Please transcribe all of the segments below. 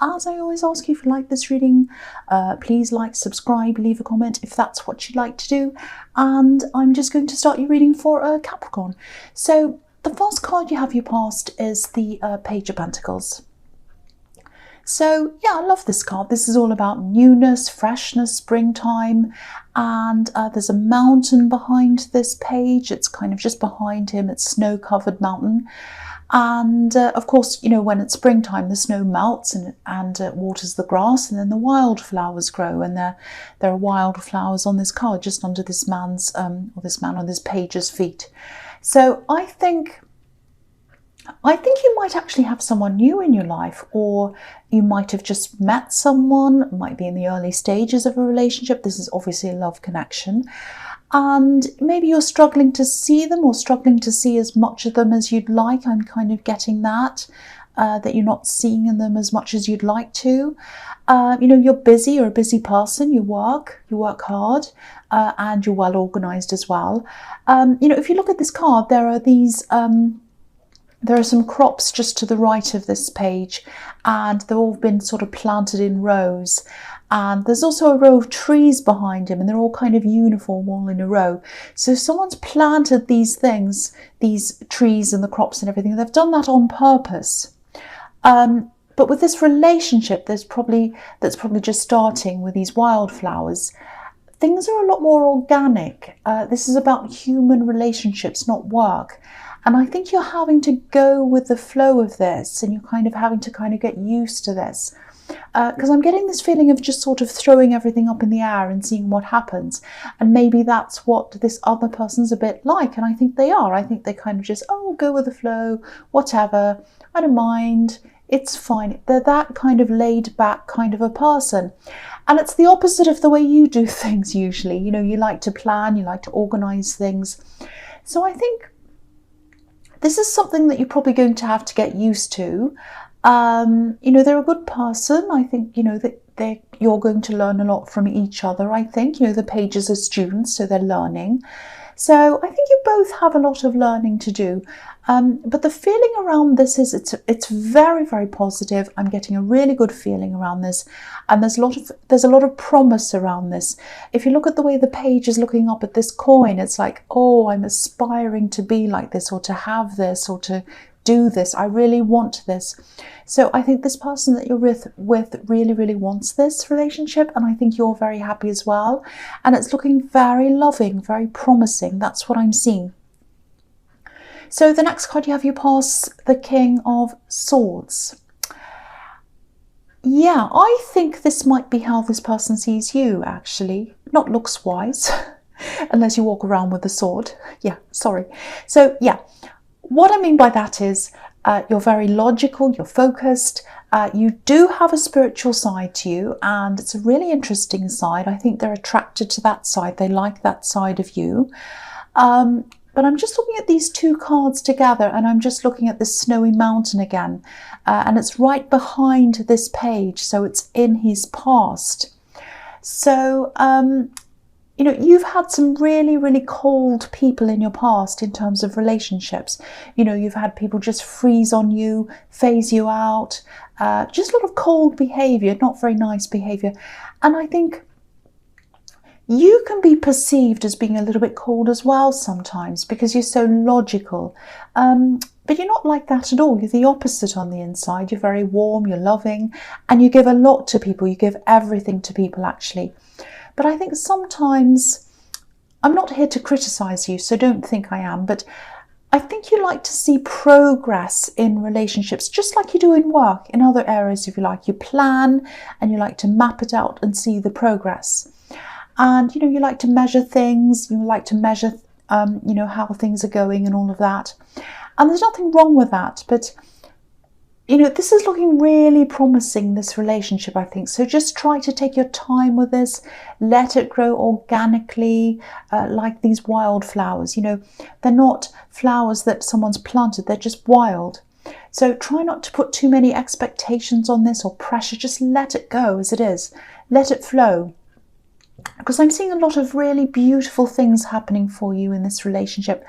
as I always ask you, if you like this reading, please like, subscribe, leave a comment if that's what you'd like to do. And I'm just going to start your reading for Capricorn. So the first card you have your past is the Page of Pentacles. So yeah, I love this card. This is all about newness, freshness, springtime, and there's a mountain behind this page. It's kind of just behind him. It's snow-covered mountain. And of course, you know, when it's springtime, the snow melts and waters the grass, and then the wildflowers grow. And there are wildflowers on this card, just under this man's, or this page's feet. So I think you might actually have someone new in your life, or you might have just met someone, might be in the early stages of a relationship. This is obviously a love connection. And maybe you're struggling to see them, or struggling to see as much of them as you'd like. I'm kind of getting that you're not seeing in them as much as you'd like to. You know, you're busy, you're a busy person, you work hard, and you're well organized as well. You know, if you look at this card, there are these... there are some crops just to the right of this page, and they've all been sort of planted in rows. And there's also a row of trees behind him, and they're all kind of uniform, all in a row. So someone's planted these things, these trees and the crops and everything. They've done that on purpose. But with this relationship, that's probably just starting with these wildflowers, things are a lot more organic. This is about human relationships, not work. And I think you're having to go with the flow of this, and you're kind of having to get used to this. Because I'm getting this feeling of just sort of throwing everything up in the air and seeing what happens. And maybe that's what this other person's a bit like. And I think they are. I think they kind of just, oh, go with the flow, whatever. I don't mind. It's fine. They're that kind of laid back kind of a person. And it's the opposite of the way you do things usually. You know, you like to plan, you like to organize things. So I think this is something that you're probably going to have to get used to. You know, they're a good person. I think, you know, that you're going to learn a lot from each other. I think, you know, the pages are students, so they're learning. So I think you both have a lot of learning to do. But the feeling around this is it's very, very positive. I'm getting a really good feeling around this. And there's a lot of promise around this. If you look at the way the page is looking up at this coin, it's like, oh, I'm aspiring to be like this, or to have this, or to do this. I really want this. So I think this person that you're with really, really wants this relationship, and I think you're very happy as well. And it's looking very loving, very promising. That's what I'm seeing. So the next card you have, you pass the King of Swords. Yeah, I think this might be how this person sees you, actually. Not looks-wise, unless you walk around with a sword. Yeah, sorry. So yeah, what I mean by that is you're very logical, you're focused, you do have a spiritual side to you, and it's a really interesting side. I think they're attracted to that side. They like that side of you. But I'm just looking at these two cards together, and I'm just looking at this snowy mountain again. And it's right behind this page, so it's in his past. So, you know, you've had some really, really cold people in your past in terms of relationships. You know, you've had people just freeze on you, phase you out, just a lot of cold behaviour, not very nice behaviour. And I think you can be perceived as being a little bit cold as well sometimes, because you're so logical. But you're not like that at all. You're the opposite on the inside. You're very warm, you're loving, and you give a lot to people. You give everything to people, actually. But I think sometimes, I'm not here to criticise you, so don't think I am, but I think you like to see progress in relationships, just like you do in work, in other areas, if you like. You plan, and you like to map it out and see the progress. And, you know, you like to measure things, you like to measure, you know, how things are going and all of that. And there's nothing wrong with that, but, you know, this is looking really promising, this relationship, I think. So just try to take your time with this, let it grow organically, like these wildflowers. You know, they're not flowers that someone's planted, they're just wild. So try not to put too many expectations on this or pressure, just let it go as it is, let it flow. Because I'm seeing a lot of really beautiful things happening for you in this relationship.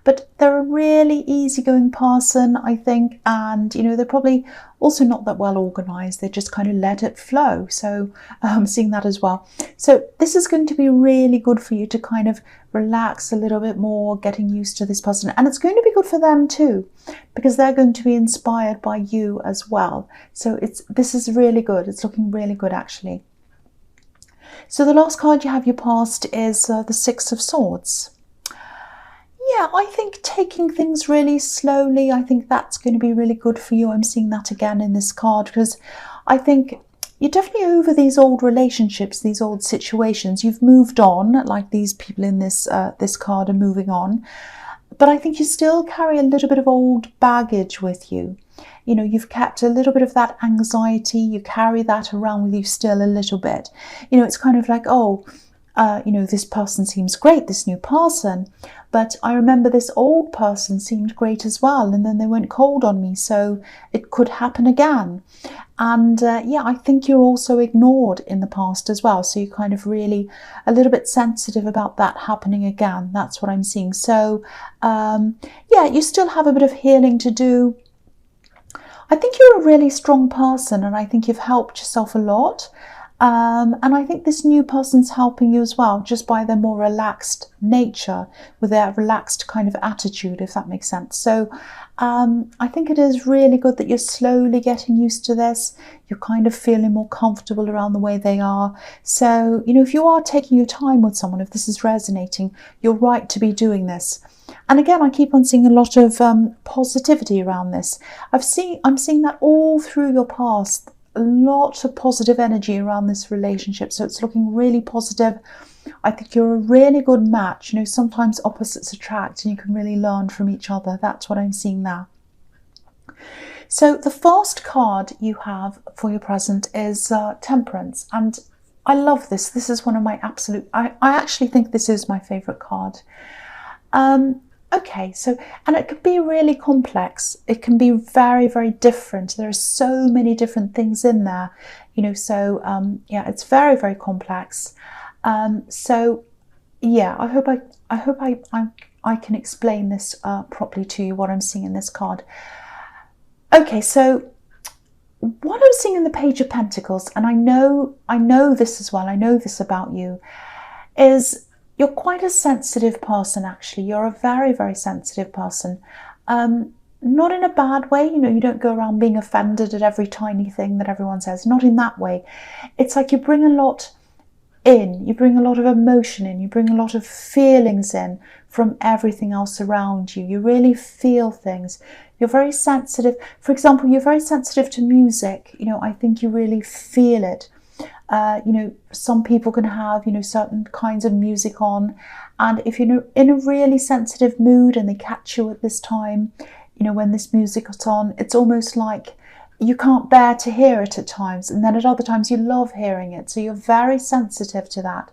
but they're a really easygoing person, I think, and they're probably also not that well organized. They just kind of let it flow. So I'm seeing that as well. So this is going to be really good for you to kind of relax a little bit more, getting used to this person, and it's going to be good for them too, because they're going to be inspired by you as well. So this is really good. It's looking really good, actually. So the last card you have your past is the Six of Swords. Yeah, I think taking things really slowly, I think that's going to be really good for you. I'm seeing that again in this card, because I think you're definitely over these old relationships, these old situations. You've moved on, like these people in this card are moving on. But I think you still carry a little bit of old baggage with you. You've kept a little bit of that anxiety. You carry that around with you still a little bit. It's kind of like, oh, this person seems great, this new person, but I remember this old person seemed great as well, and then they went cold on me, so it could happen again. And yeah, I think you're also ignored in the past as well, so you're kind of really a little bit sensitive about that happening again. That's what I'm seeing. So yeah, you still have a bit of healing to do. I think you're a really strong person, and I think you've helped yourself a lot. And I think this new person's helping you as well, just by their more relaxed nature, with their relaxed kind of attitude, if that makes sense. So I think it is really good that you're slowly getting used to this. You're kind of feeling more comfortable around the way they are. So, if you are taking your time with someone, if this is resonating, you're right to be doing this. And again, I keep on seeing a lot of positivity around this. I'm seeing that all through your past. A lot of positive energy around this relationship, so it's looking really positive. I think you're a really good match. Sometimes opposites attract, and you can really learn from each other. That's what I'm seeing there. So the first card you have for your present is Temperance, and I love this. This is one of my absolute, I actually think this is my favorite card. Okay, so, and it could be really complex. It can be very, very different. There are so many different things in there, so yeah, it's very, very complex. So yeah, I hope I can explain this properly to you, what I'm seeing in this card. Okay, so what I'm seeing in the Page of Pentacles, and I know this as well, I know this about you, is you're quite a sensitive person, actually. You're a very, very sensitive person. Not in a bad way, you don't go around being offended at every tiny thing that everyone says. Not in that way. It's like you bring a lot in. You bring a lot of emotion in. You bring a lot of feelings in from everything else around you. You really feel things. You're very sensitive. For example, you're very sensitive to music. I think you really feel it. Some people can have, certain kinds of music on, and if you're in a really sensitive mood and they catch you at this time, when this music is on, it's almost like you can't bear to hear it at times, and then at other times you love hearing it. So you're very sensitive to that.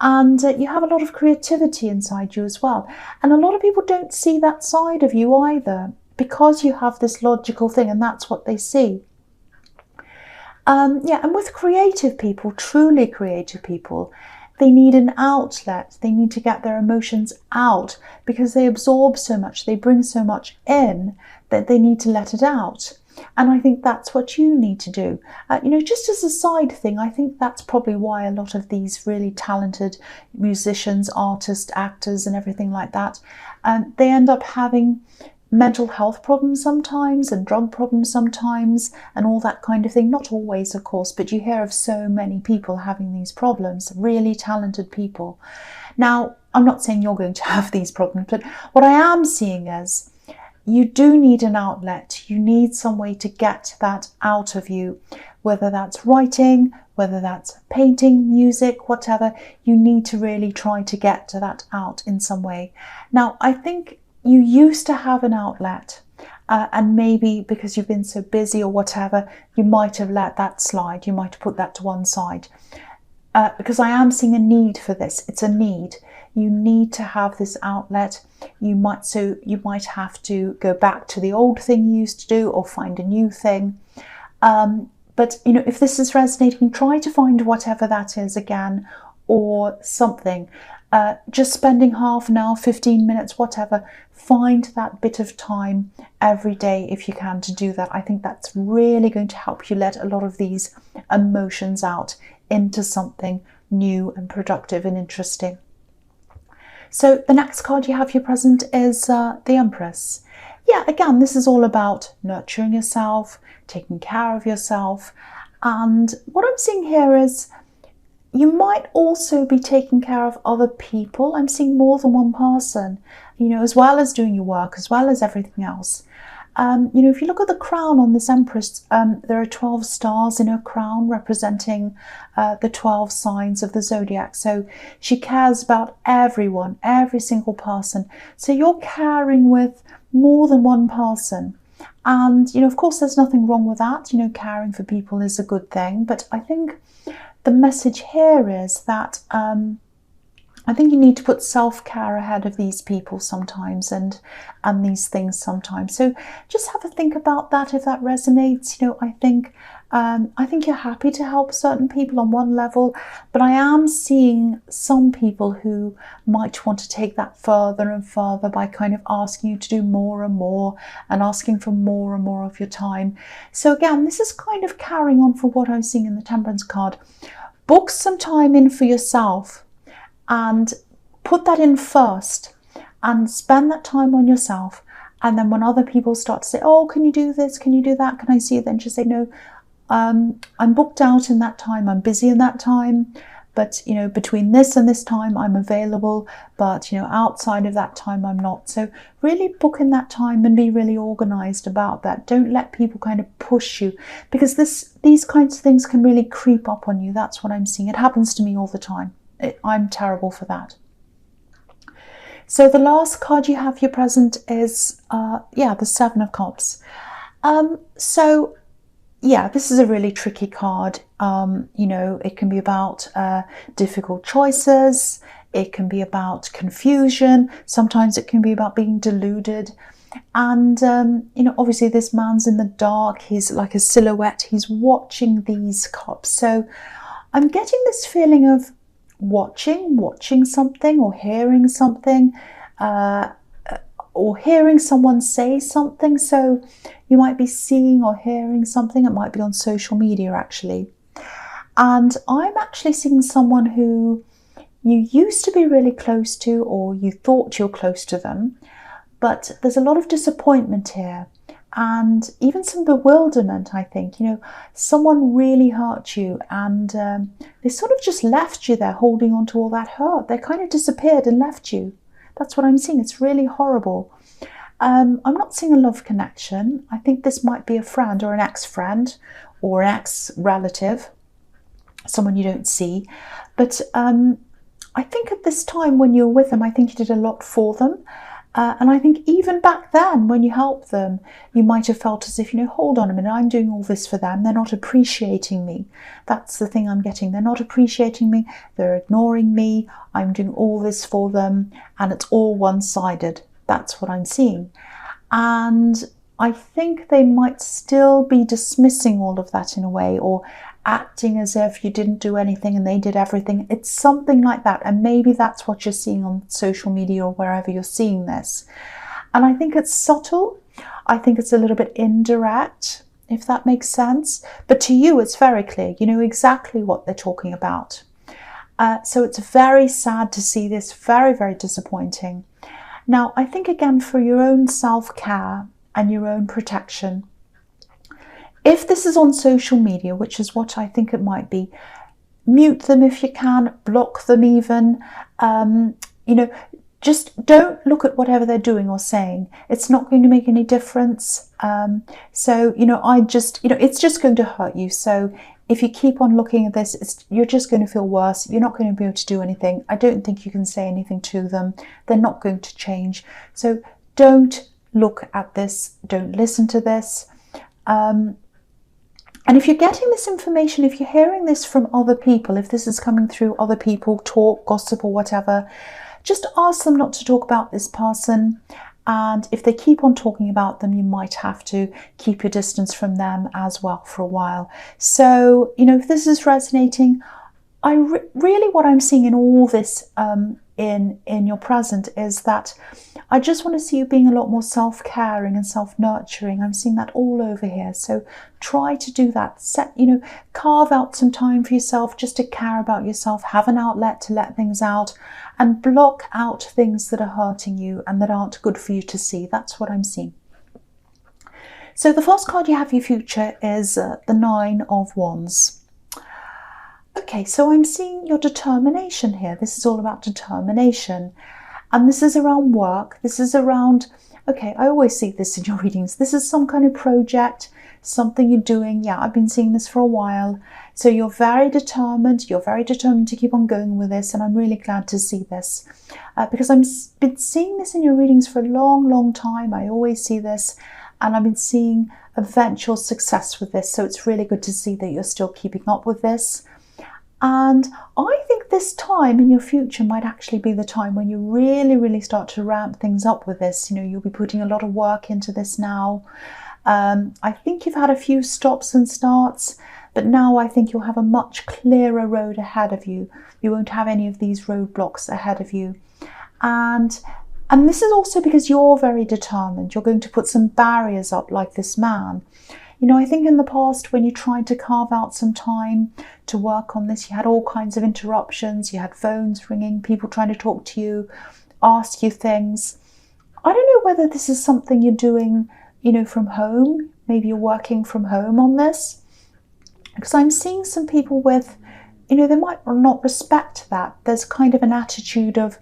And you have a lot of creativity inside you as well. And a lot of people don't see that side of you either, because you have this logical thing, and that's what they see. Yeah, and with creative people, truly creative people, they need an outlet. They need to get their emotions out, because they absorb so much, they bring so much in, that they need to let it out. And I think that's what you need to do. Just as a side thing, I think that's probably why a lot of these really talented musicians, artists, actors and everything like that, they end up having mental health problems sometimes, and drug problems sometimes, and all that kind of thing. Not always, of course, but you hear of so many people having these problems, really talented people. Now, I'm not saying you're going to have these problems, but what I am seeing is you do need an outlet. You need some way to get that out of you, whether that's writing, whether that's painting, music, whatever. You need to really try to get that out in some way. Now, I think you used to have an outlet, and maybe because you've been so busy or whatever, you might have let that slide. You might have put that to one side, because I am seeing a need for this. It's a need. You need to have this outlet. You might have to go back to the old thing you used to do, or find a new thing. But if this is resonating, try to find whatever that is again, or something. just spending half an hour, 15 minutes, whatever, find that bit of time every day if you can to do that. I think that's really going to help you let a lot of these emotions out into something new and productive and interesting. So the next card you have here present is the Empress. Yeah, again, this is all about nurturing yourself, taking care of yourself. And what I'm seeing here is you might also be taking care of other people. I'm seeing more than one person, you know, as well as doing your work, as well as everything else. You know, if you look at the crown on this Empress, there are 12 stars in her crown representing the 12 signs of the zodiac. So she cares about everyone, every single person. So you're caring with more than one person. And, you know, of course, there's nothing wrong with that. You know, caring for people is a good thing. But I think the message here is that I think you need to put self-care ahead of these people sometimes and these things sometimes. So just have a think about that if that resonates. You know, I think you're happy to help certain people on one level, but I am seeing some people who might want to take that further and further by kind of asking you to do more and more and asking for more and more of your time. So again, this is kind of carrying on from what I'm seeing in the Temperance card. Book some time in for yourself and put that in first and spend that time on yourself. And then when other people start to say, oh, can you do this? Can you do that? Can I see it? Then just say, no, I'm booked out in that time. I'm busy in that time. But, you know, between this and this time, I'm available. But, you know, outside of that time, I'm not. So really book in that time and be really organized about that. Don't let people kind of push you, because these kinds of things can really creep up on you. That's what I'm seeing. It happens to me all the time. I'm terrible for that. So the last card you have here present is, the Seven of Cups. So, yeah, this is a really tricky card. You know, it can be about difficult choices. It can be about confusion. Sometimes it can be about being deluded. And, you know, obviously this man's in the dark. He's like a silhouette. He's watching these cups. So I'm getting this feeling of watching something or hearing something, or hearing someone say something. So you might be seeing or hearing something. It might be on social media actually. And I'm actually seeing someone who you used to be really close to, or you thought you're close to them, but there's a lot of disappointment here. And even some bewilderment, I think. You know, someone really hurt you and they sort of just left you there holding on to all that hurt. They kind of disappeared and left you. That's what I'm seeing. It's really horrible. I'm not seeing a love connection. I think this might be a friend or an ex-friend or an ex-relative, someone you don't see. But I think at this time when you were with them, I think you did a lot for them. And I think even back then, when you helped them, you might have felt as if, you know, hold on a minute, I'm doing all this for them. They're not appreciating me. That's the thing I'm getting. They're not appreciating me. They're ignoring me. I'm doing all this for them. And it's all one-sided. That's what I'm seeing. And I think they might still be dismissing all of that in a way, or acting as if you didn't do anything and they did everything. It's something like that. And maybe that's what you're seeing on social media or wherever you're seeing this. And I think it's subtle. I think it's a little bit indirect, if that makes sense. But to you, it's very clear. You know exactly what they're talking about. So it's very sad to see this. Very, very disappointing. Now, I think, again, for your own self-care and your own protection, if this is on social media, which is what I think it might be, mute them if you can, block them even. You know, just don't look at whatever they're doing or saying. It's not going to make any difference. So, you know, it's just going to hurt you. So if you keep on looking at this, you're just going to feel worse. You're not going to be able to do anything. I don't think you can say anything to them. They're not going to change. So don't look at this. Don't listen to this. And if you're getting this information, if you're hearing this from other people, if this is coming through other people, talk, gossip or whatever, just ask them not to talk about this person. And if they keep on talking about them, you might have to keep your distance from them as well for a while. So, you know, if this is resonating, really what I'm seeing in all this in your present is that I just want to see you being a lot more self-caring and self-nurturing. I'm seeing that all over here. So try to do that. Carve out some time for yourself just to care about yourself. Have an outlet to let things out and block out things that are hurting you and that aren't good for you to see. That's what I'm seeing. So the first card you have for your future is the 9 of Wands. Okay, so I'm seeing your determination here. This is all about determination. And this is around work. This is around, okay, I always see this in your readings. This is some kind of project, something you're doing. Yeah, I've been seeing this for a while. So you're very determined. You're very determined to keep on going with this. And I'm really glad to see this because I've been seeing this in your readings for a long, long time. I always see this. And I've been seeing eventual success with this. So it's really good to see that you're still keeping up with this. And I think this time in your future might actually be the time when you really, really start to ramp things up with this. You'll be putting a lot of work into this now. I think you've had a few stops and starts, but now I think you'll have a much clearer road ahead of you. You won't have any of these roadblocks ahead of you. And this is also because you're very determined. You're going to put some barriers up like this man. I think in the past when you tried to carve out some time to work on this, you had all kinds of interruptions. You had phones ringing, people trying to talk to you, ask you things. I don't know whether this is something you're doing, from home. Maybe you're working from home on this. Because I'm seeing some people with, they might not respect that. There's kind of an attitude of,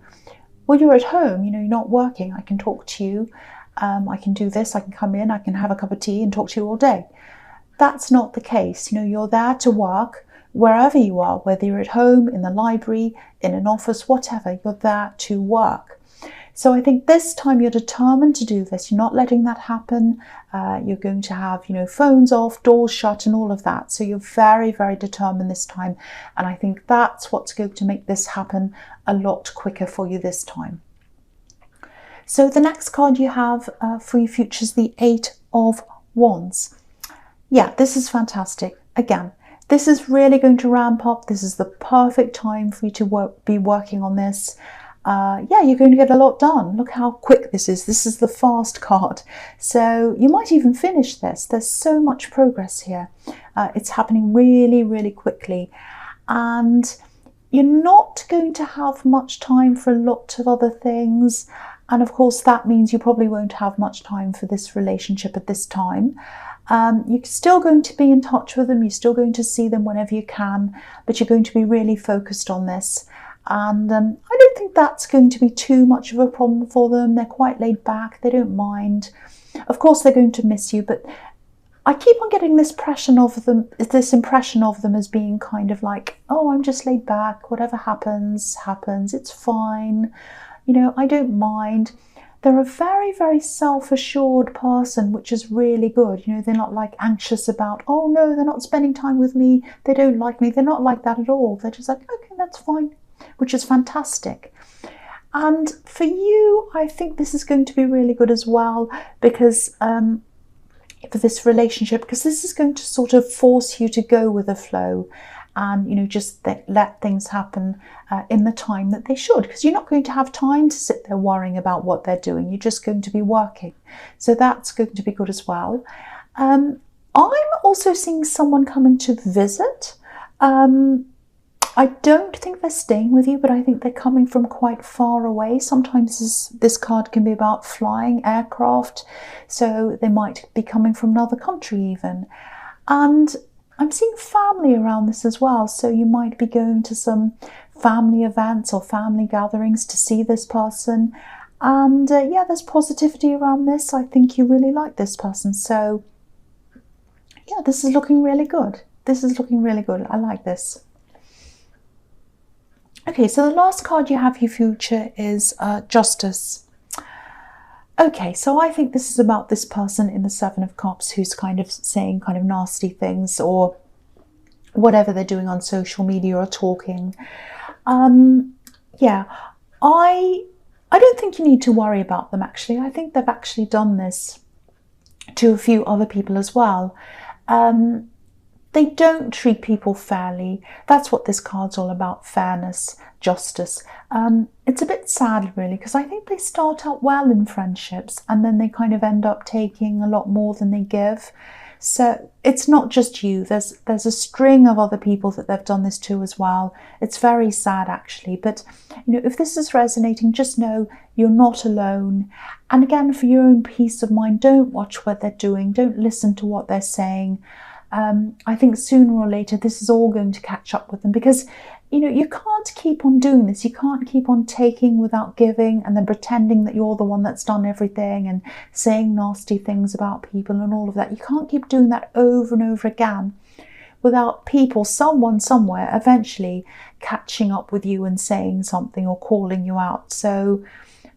well, you're at home, you're not working. I can talk to you. I can do this, I can come in, I can have a cup of tea and talk to you all day. That's not the case. You're there to work wherever you are, whether you're at home, in the library, in an office, whatever, you're there to work. So I think this time you're determined to do this. You're not letting that happen. You're going to have, phones off, doors shut and all of that. So you're very, very determined this time. And I think that's what's going to make this happen a lot quicker for you this time. So the next card you have for your future is the 8 of Wands. Yeah, this is fantastic. Again, this is really going to ramp up. This is the perfect time for you to be working on this. Yeah, you're going to get a lot done. Look how quick this is. This is the fast card. So you might even finish this. There's so much progress here. It's happening really, really quickly. And you're not going to have much time for a lot of other things. And of course, that means you probably won't have much time for this relationship at this time. You're still going to be in touch with them. You're still going to see them whenever you can, but you're going to be really focused on this. And I don't think that's going to be too much of a problem for them. They're quite laid back. They don't mind. Of course, they're going to miss you, but I keep on getting this impression of them as being kind of like, oh, I'm just laid back. Whatever happens, happens. It's fine. I don't mind. They're a very, very self-assured person, which is really good. They're not like anxious about, oh no, they're not spending time with me. They don't like me. They're not like that at all. They're just like, okay, that's fine, which is fantastic. And for you, I think this is going to be really good as well because for this relationship, because this is going to sort of force you to go with the flow and just let things happen in the time that they should, because you're not going to have time to sit there worrying about what they're doing. You're just going to be working. So that's going to be good as well. I'm also seeing someone coming to visit. I don't think they're staying with you, but I think they're coming from quite far away. Sometimes this card can be about flying aircraft, so they might be coming from another country even. And I'm seeing family around this as well, so you might be going to some family events or family gatherings to see this person. And yeah, there's positivity around this. I think you really like this person. So yeah, this is looking really good. This is looking really good. I like this. Okay, so the last card you have for your future is Justice. Okay, so I think this is about this person in the 7 of Cups who's kind of saying kind of nasty things or whatever they're doing on social media or talking. Yeah, I don't think you need to worry about them actually. I think they've actually done this to a few other people as well. they don't treat people fairly. That's what this card's all about, fairness, justice. It's a bit sad, really, because I think they start out well in friendships and then they kind of end up taking a lot more than they give. So it's not just you. There's a string of other people that they've done this to as well. It's very sad, actually. But, if this is resonating, just know you're not alone. And again, for your own peace of mind, don't watch what they're doing. Don't listen to what they're saying. I think sooner or later this is all going to catch up with them, because you can't keep on doing this. You can't keep on taking without giving and then pretending that you're the one that's done everything and saying nasty things about people and all of that. You can't keep doing that over and over again without people, someone somewhere, eventually catching up with you and saying something or calling you out. So,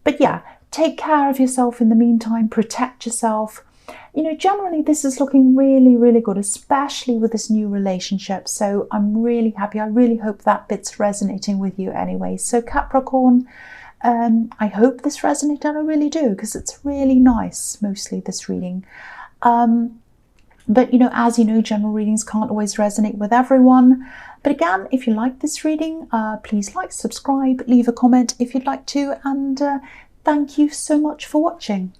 but yeah, take care of yourself in the meantime, protect yourself. Generally this is looking really, really good, especially with this new relationship. So I'm really happy. I really hope that bit's resonating with you anyway. So Capricorn, I hope this resonated. I really do, because it's really nice, mostly this reading. But as you know, general readings can't always resonate with everyone. But again, if you like this reading, please like, subscribe, leave a comment if you'd like to, and thank you so much for watching.